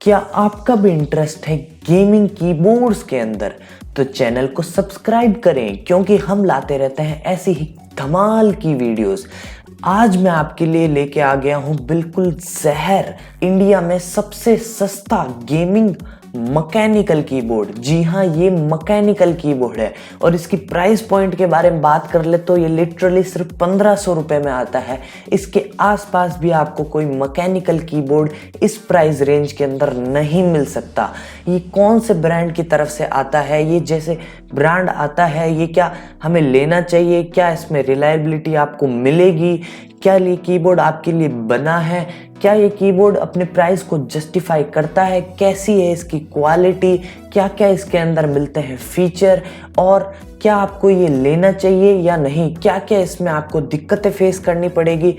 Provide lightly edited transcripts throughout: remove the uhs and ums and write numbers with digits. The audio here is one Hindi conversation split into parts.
क्या आपका भी इंटरेस्ट है गेमिंग कीबोर्ड्स के अंदर? तो चैनल को सब्सक्राइब करें क्योंकि हम लाते रहते हैं ऐसी ही धमाल की वीडियोस। आज मैं आपके लिए लेके आ गया हूं बिल्कुल जहर, इंडिया में सबसे सस्ता गेमिंग मैकेनिकल कीबोर्ड। जी हाँ, ये मैकेनिकल कीबोर्ड है और इसकी प्राइस पॉइंट के बारे में बात कर ले तो ये लिटरली सिर्फ 1500 रुपये में आता है। इसके आसपास भी आपको कोई मैकेनिकल कीबोर्ड इस प्राइस रेंज के अंदर नहीं मिल सकता। ये कौन से ब्रांड की तरफ से आता है, ये जैसे ब्रांड आता है, ये क्या हमें लेना चाहिए, क्या इसमें रिलायबिलिटी आपको मिलेगी, क्या ये कीबोर्ड आपके लिए बना है, क्या ये कीबोर्ड अपने प्राइस को जस्टिफाई करता है, कैसी है इसकी क्वालिटी, क्या क्या इसके अंदर मिलते हैं फीचर, और क्या आपको ये लेना चाहिए या नहीं, क्या क्या इसमें आपको दिक्कतें फेस करनी पड़ेगी,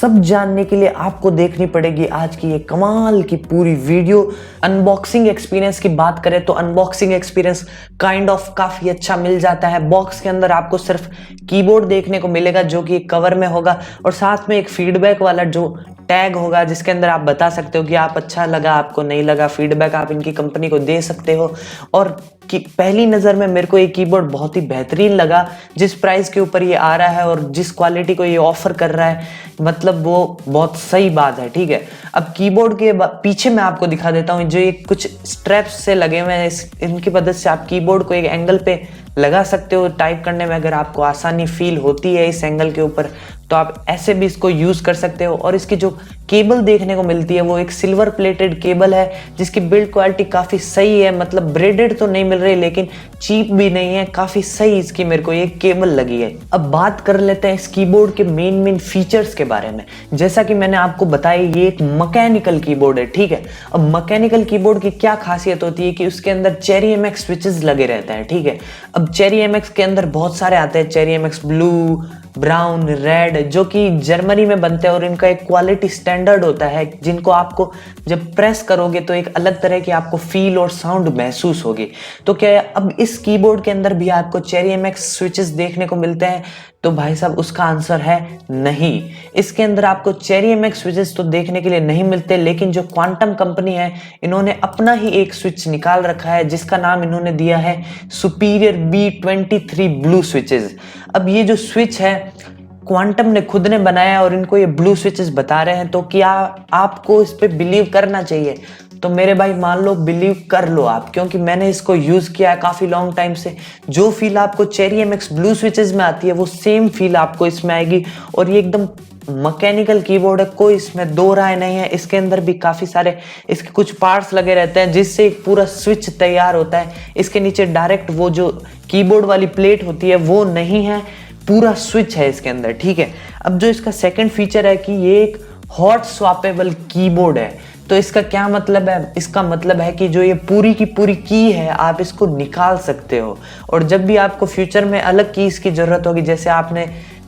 सब जानने के लिए आपको देखनी पड़ेगी आज की ये कमाल की पूरी वीडियो। अनबॉक्सिंग एक्सपीरियंस की बात करें तो अनबॉक्सिंग एक्सपीरियंस काइंड ऑफ काफ़ी अच्छा मिल जाता है। बॉक्स के अंदर आपको सिर्फ कीबोर्ड देखने को मिलेगा जो कि कवर में होगा और साथ में एक फीडबैक वाला जो टैग होगा जिसके अंदर आप बता सकते हो कि आप अच्छा लगा, आपको नहीं लगा, फीडबैक आप इनकी कंपनी को दे सकते हो। और कि पहली नज़र में मेरे को ये कीबोर्ड बहुत ही बेहतरीन लगा। जिस प्राइस के ऊपर ये आ रहा है और जिस क्वालिटी को ये ऑफर कर रहा है, मतलब वो बहुत सही बात है। ठीक है, अब कीबोर्ड के पीछे मैं आपको दिखा देता हूँ जो ये कुछ स्ट्रैप्स से लगे हुए हैं। इनकी मदद से आप कीबोर्ड को एक एंगल पे लगा सकते हो। टाइप करने में अगर आपको आसानी फील होती है इस एंगल के ऊपर तो आप ऐसे भी इसको यूज़ कर सकते हो। और इसकी जो केबल देखने को मिलती है वो एक सिल्वर प्लेटेड केबल है जिसकी बिल्ड क्वालिटी काफ़ी सही है। मतलब ब्रेडेड तो नहीं मिल रही लेकिन चीप भी नहीं है, काफ़ी सही इसकी मेरे को ये केबल लगी है। अब बात कर लेते हैं इस कीबोर्ड के मेन फीचर्स के बारे में। जैसा कि मैंने आपको बताया ये एक मैकेनिकल कीबोर्ड है। ठीक है, अब मैकेनिकल कीबोर्ड की क्या खासियत होती है कि उसके अंदर चेरी एमएक्स स्विचेस लगे रहते हैं। ठीक है, अब चेरी एमएक्स के अंदर बहुत सारे आते हैं, cherry MX blue, brown, red, जो कि जर्मनी में बनते हैं और इनका एक क्वालिटी स्टैंडर्ड होता है जिनको आपको जब प्रेस करोगे तो एक अलग तरह की आपको फील और साउंड महसूस होगी। तो क्या अब इस कीबोर्ड के अंदर भी आपको चेरी एमएक्स स्विचेस देखने को मिलते हैं? तो भाई साहब उसका आंसर है नहीं। इसके अंदर आपको चेरी एमएक्स स्विचेस तो देखने के लिए नहीं मिलते, लेकिन जो क्वांटम कंपनी है इन्होंने अपना ही एक स्विच निकाल रखा है जिसका नाम इन्होंने दिया है सुपीरियर B23 ब्लू स्विचेस। अब ये जो स्विच है क्वांटम ने खुद ने बनाया और इनको ये ब्लू स्विचेस बता रहे हैं, तो क्या आपको इस पे बिलीव करना चाहिए? तो मेरे भाई मान लो, बिलीव कर लो आप, क्योंकि मैंने इसको यूज़ किया है काफ़ी लॉन्ग टाइम से। जो फील आपको चेरी एमएक्स ब्लू स्विचेस में आती है वो सेम फील आपको इसमें आएगी। और ये एकदम मैकेनिकल कीबोर्ड है, कोई इसमें दो राय नहीं है। इसके अंदर भी काफ़ी सारे इसके कुछ पार्ट्स लगे रहते हैं जिससे एक पूरा स्विच तैयार होता है। इसके नीचे डायरेक्ट वो जो कीबोर्ड वाली प्लेट होती है वो नहीं है, पूरा स्विच है इसके अंदर। ठीक है, अब जो इसका सेकंड फीचर है कि ये एक हॉट स्वैपेबल कीबोर्ड है। तो इसका क्या मतलब है? इसका मतलब है कि जो ये पूरी की पूरी की है आप इसको निकाल सकते हो और जब भी आपको फ्यूचर में अलग कीज की जरूरत होगी, जैसे आपने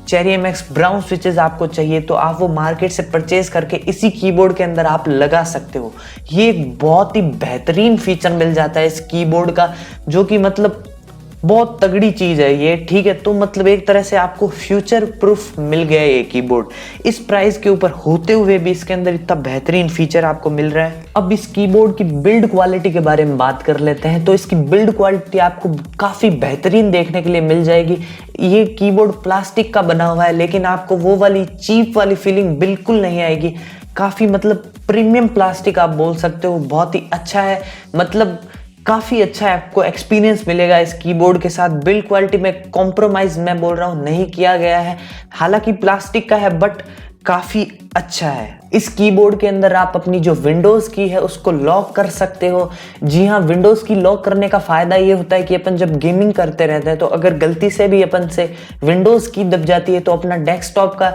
चेरी एमएक्स ब्राउन स्विचेस आपको चाहिए तो आप वो मार्केट से परचेज करके इसी कीबोर्ड के अंदर आप लगा सकते हो। ये एक बहुत ही बेहतरीन फीचर मिल जाता है इस कीबोर्ड का, जो कि मतलब बहुत तगड़ी चीज़ है ये। ठीक है, तो मतलब एक तरह से आपको फ्यूचर प्रूफ मिल गया ये कीबोर्ड इस प्राइस के ऊपर होते हुए भी इसके अंदर इतना बेहतरीन फीचर आपको मिल रहा है। अब इस कीबोर्ड की बिल्ड क्वालिटी के बारे में बात कर लेते हैं। तो इसकी बिल्ड क्वालिटी आपको काफ़ी बेहतरीन देखने के लिए मिल जाएगी। ये कीबोर्ड प्लास्टिक का बना हुआ है लेकिन आपको वो वाली चीप वाली फीलिंग बिल्कुल नहीं आएगी। काफ़ी मतलब प्रीमियम प्लास्टिक आप बोल सकते हो, बहुत ही अच्छा है। मतलब काफ़ी अच्छा है, आपको एक्सपीरियंस मिलेगा इस कीबोर्ड के साथ। बिल्ड क्वालिटी में कॉम्प्रोमाइज़ मैं बोल रहा हूँ नहीं किया गया है, हालांकि प्लास्टिक का है बट काफ़ी अच्छा है। इस कीबोर्ड के अंदर आप अपनी जो विंडोज़ की है उसको लॉक कर सकते हो। जी हाँ, विंडोज़ की लॉक करने का फ़ायदा ये होता है कि अपन जब गेमिंग करते रहते हैं तो अगर गलती से भी अपन से विंडोज़ की दब जाती है तो अपना डेस्कटॉप का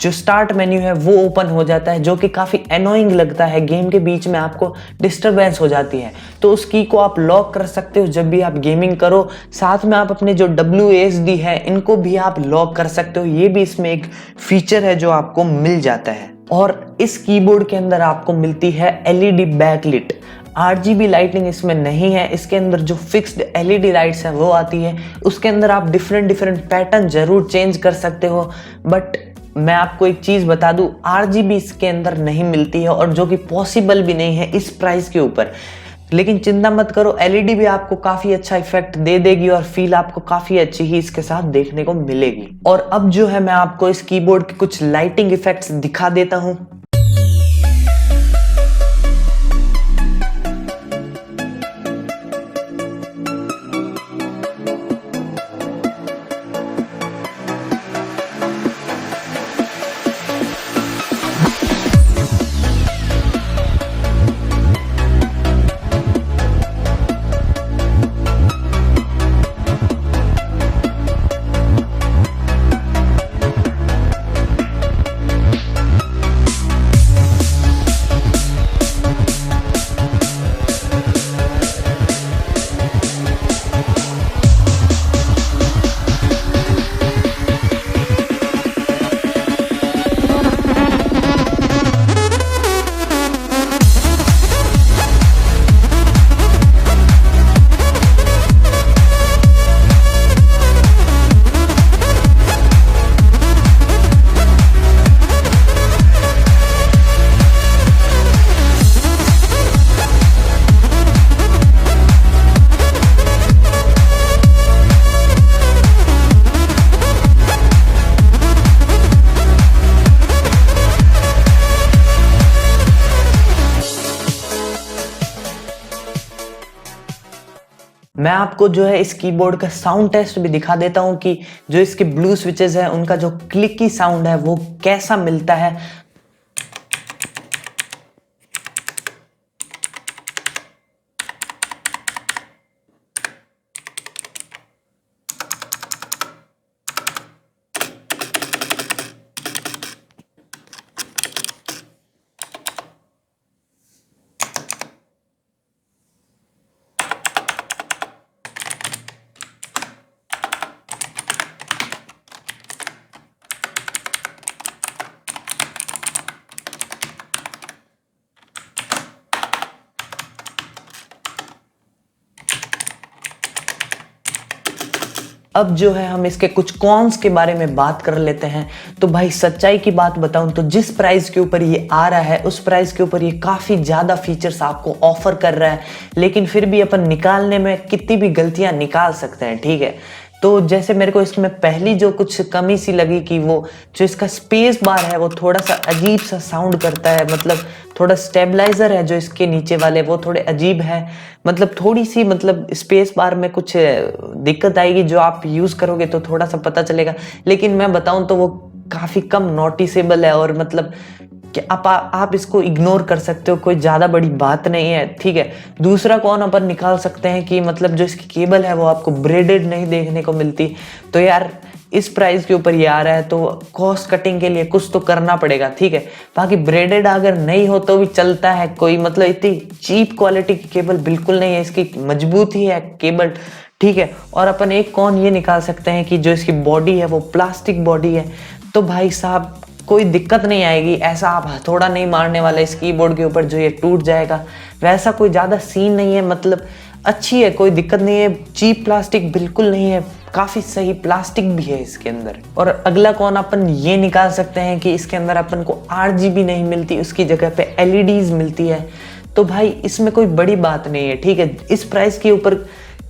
जो स्टार्ट मेन्यू है वो ओपन हो जाता है, जो कि काफ़ी एनोइंग लगता है। गेम के बीच में आपको डिस्टरबेंस हो जाती है, तो उस की को आप लॉक कर सकते हो जब भी आप गेमिंग करो। साथ में आप अपने जो WASD है इनको भी आप लॉक कर सकते हो। ये भी इसमें एक फीचर है जो आपको मिल जाता है। और इस कीबोर्ड के अंदर आपको मिलती है LED बैकलिट। RGB लाइटिंग इसमें नहीं है, इसके अंदर जो फिक्स्ड LED लाइट्स हैं वो आती है। उसके अंदर आप डिफरेंट पैटर्न जरूर चेंज कर सकते हो, बट मैं आपको एक चीज़ बता दूं, RGB इसके अंदर नहीं मिलती है और जो कि पॉसिबल भी नहीं है इस प्राइस के ऊपर। लेकिन चिंता मत करो, LED भी आपको काफ़ी अच्छा इफेक्ट दे देगी और फील आपको काफ़ी अच्छी ही इसके साथ देखने को मिलेगी। और अब जो है मैं आपको इस कीबोर्ड के कुछ लाइटिंग इफेक्ट्स दिखा देता हूँ। मैं आपको जो है इस कीबोर्ड का साउंड टेस्ट भी दिखा देता हूं कि जो इसके ब्लू स्विचेस है उनका जो क्लिकी साउंड है वो कैसा मिलता है। अब जो है हम इसके कुछ कॉन्स के बारे में बात कर लेते हैं। तो भाई सच्चाई की बात बताऊं तो जिस प्राइस के ऊपर ये आ रहा है उस प्राइस के ऊपर ये काफ़ी ज़्यादा फीचर्स आपको ऑफर कर रहा है, लेकिन फिर भी अपन निकालने में कितनी भी गलतियां निकाल सकते हैं, ठीक है। तो जैसे मेरे को इसमें पहली जो कुछ कमी सी लगी कि वो जो इसका स्पेस बार है वो थोड़ा सा अजीब सा साउंड करता है, मतलब थोड़ा स्टेबलाइजर है जो इसके नीचे वाले वो थोड़े अजीब है, मतलब थोड़ी सी मतलब स्पेस बार में कुछ दिक्कत आएगी, जो आप यूज़ करोगे तो थोड़ा सा पता चलेगा। लेकिन मैं बताऊं तो वो काफ़ी कम नोटिसेबल है और मतलब कि आप इसको इग्नोर कर सकते हो, कोई ज़्यादा बड़ी बात नहीं है, ठीक है। दूसरा कौन अपन निकाल सकते हैं कि मतलब जो इसकी केबल है वो आपको ब्रेडेड नहीं देखने को मिलती। तो यार इस प्राइस के ऊपर ये आ रहा है तो कॉस्ट कटिंग के लिए कुछ तो करना पड़ेगा, ठीक है। बाकी ब्रेडेड अगर नहीं हो तो भी चलता है, कोई मतलब इतनी चीप क्वालिटी की केबल बिल्कुल नहीं है, इसकी मजबूत ही है केबल, ठीक है। और अपन एक कौन ये निकाल सकते हैं कि जो इसकी बॉडी है वो प्लास्टिक बॉडी है, तो भाई साहब कोई दिक्कत नहीं आएगी, ऐसा आप हथौड़ा नहीं मारने वाला इस कीबोर्ड के ऊपर जो ये टूट जाएगा, वैसा कोई ज़्यादा सीन नहीं है, मतलब अच्छी है, कोई दिक्कत नहीं है, चीप प्लास्टिक बिल्कुल नहीं है, काफ़ी सही प्लास्टिक भी है इसके अंदर। और अगला कौन अपन ये निकाल सकते हैं कि इसके अंदर अपन को RGB नहीं मिलती, उसकी जगह पे LEDs मिलती है। तो भाई इसमें कोई बड़ी बात नहीं है, ठीक है। इस प्राइस के ऊपर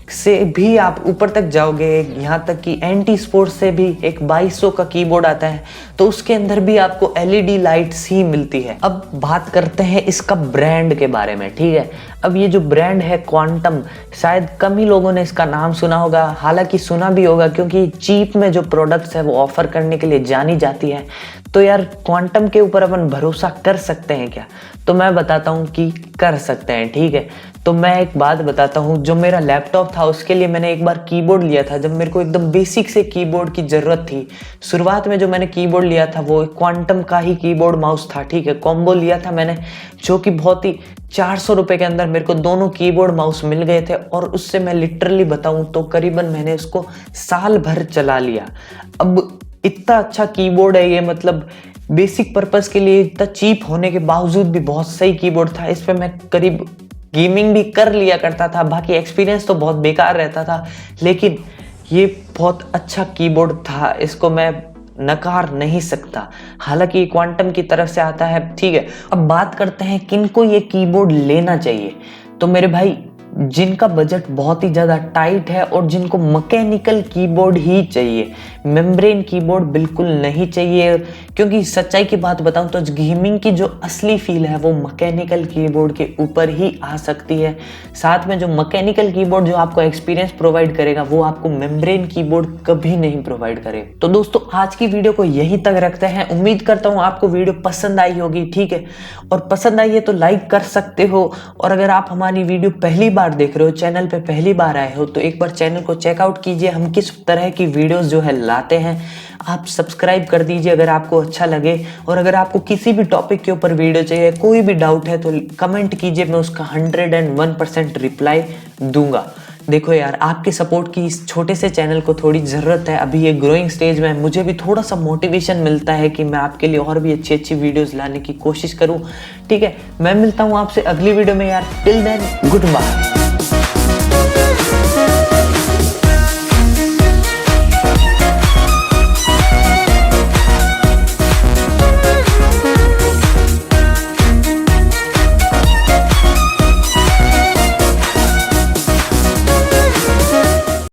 से भी आप ऊपर तक जाओगे, यहाँ तक कि एंटी स्पोर्ट्स से भी एक 2200 का कीबोर्ड आता है, तो उसके अंदर भी आपको LED लाइट्स ही मिलती है। अब बात करते हैं इसका ब्रांड के बारे में, ठीक है। अब ये जो ब्रांड है क्वांटम, शायद कम ही लोगों ने इसका नाम सुना होगा, हालांकि सुना भी होगा क्योंकि चीप में जो प्रोडक्ट्स है वो ऑफर करने के लिए जानी जाती है। तो यार क्वांटम के ऊपर अपन भरोसा कर सकते हैं क्या? तो मैं बताता हूँ कि कर सकते हैं, ठीक है। तो मैं एक बात बताता हूँ, जो मेरा लैपटॉप था उसके लिए मैंने एक बार कीबोर्ड लिया था, जब मेरे को एकदम बेसिक से कीबोर्ड की ज़रूरत थी। शुरुआत में जो मैंने कीबोर्ड लिया था वो क्वांटम का ही कीबोर्ड माउस था, ठीक है। कॉम्बो लिया था मैंने, जो कि बहुत ही 400 रुपये के अंदर मेरे को दोनों कीबोर्ड माउस मिल गए थे, और उससे मैं लिटरली बताऊँ तो करीबन मैंने उसको साल भर चला लिया। अब इतना अच्छा कीबोर्ड है ये, मतलब बेसिक पर्पस के लिए इतना चीप होने के बावजूद भी बहुत सही कीबोर्ड था। इस पे मैं करीब गेमिंग भी कर लिया करता था, बाकी एक्सपीरियंस तो बहुत बेकार रहता था, लेकिन ये बहुत अच्छा कीबोर्ड था। इसको मैं नकार नहीं सकता। हालांकि ये क्वांटम की तरफ से आता है, ठीक है। अब बात करते हैं किनको ये कीबोर्ड लेना चाहिए। तो मेरे भाई, जिनका बजट बहुत ही ज़्यादा टाइट है और जिनको मैकेनिकल कीबोर्ड ही चाहिए, मेम्ब्रेन कीबोर्ड बिल्कुल नहीं चाहिए। क्योंकि सच्चाई की बात बताऊं तो गेमिंग की जो असली फील है वो मैकेनिकल कीबोर्ड के ऊपर ही आ सकती है। साथ में जो मैकेनिकल कीबोर्ड जो आपको एक्सपीरियंस प्रोवाइड करेगा वो आपको मेम्ब्रेन कीबोर्ड कभी नहीं प्रोवाइड करेगा। तो दोस्तों, आज की वीडियो को यहीं तक रखते हैं। उम्मीद करता हूँ आपको वीडियो पसंद आई होगी, ठीक है। और पसंद आई है तो लाइक कर सकते हो। और अगर आप हमारी वीडियो पहली बार देख रहे हो, चैनल पे पहली बार आए हो, तो एक बार चैनल को चेकआउट कीजिए। हम किस तरह की वीडियोस जो है लाते हैं, आप सब्सक्राइब कर दीजिए अगर आपको अच्छा लगे। और अगर आपको किसी भी टॉपिक के ऊपर वीडियो चाहिए, कोई भी डाउट है तो कमेंट कीजिए, मैं उसका 101% रिप्लाई दूंगा। देखो यार, आपके सपोर्ट की इस छोटे से चैनल को थोड़ी ज़रूरत है। अभी ये ग्रोइंग स्टेज में है, मुझे भी थोड़ा सा मोटिवेशन मिलता है कि मैं आपके लिए और भी अच्छी अच्छी वीडियोस लाने की कोशिश करूं, ठीक है। मैं मिलता हूं आपसे अगली वीडियो में यार। Till then, good bye.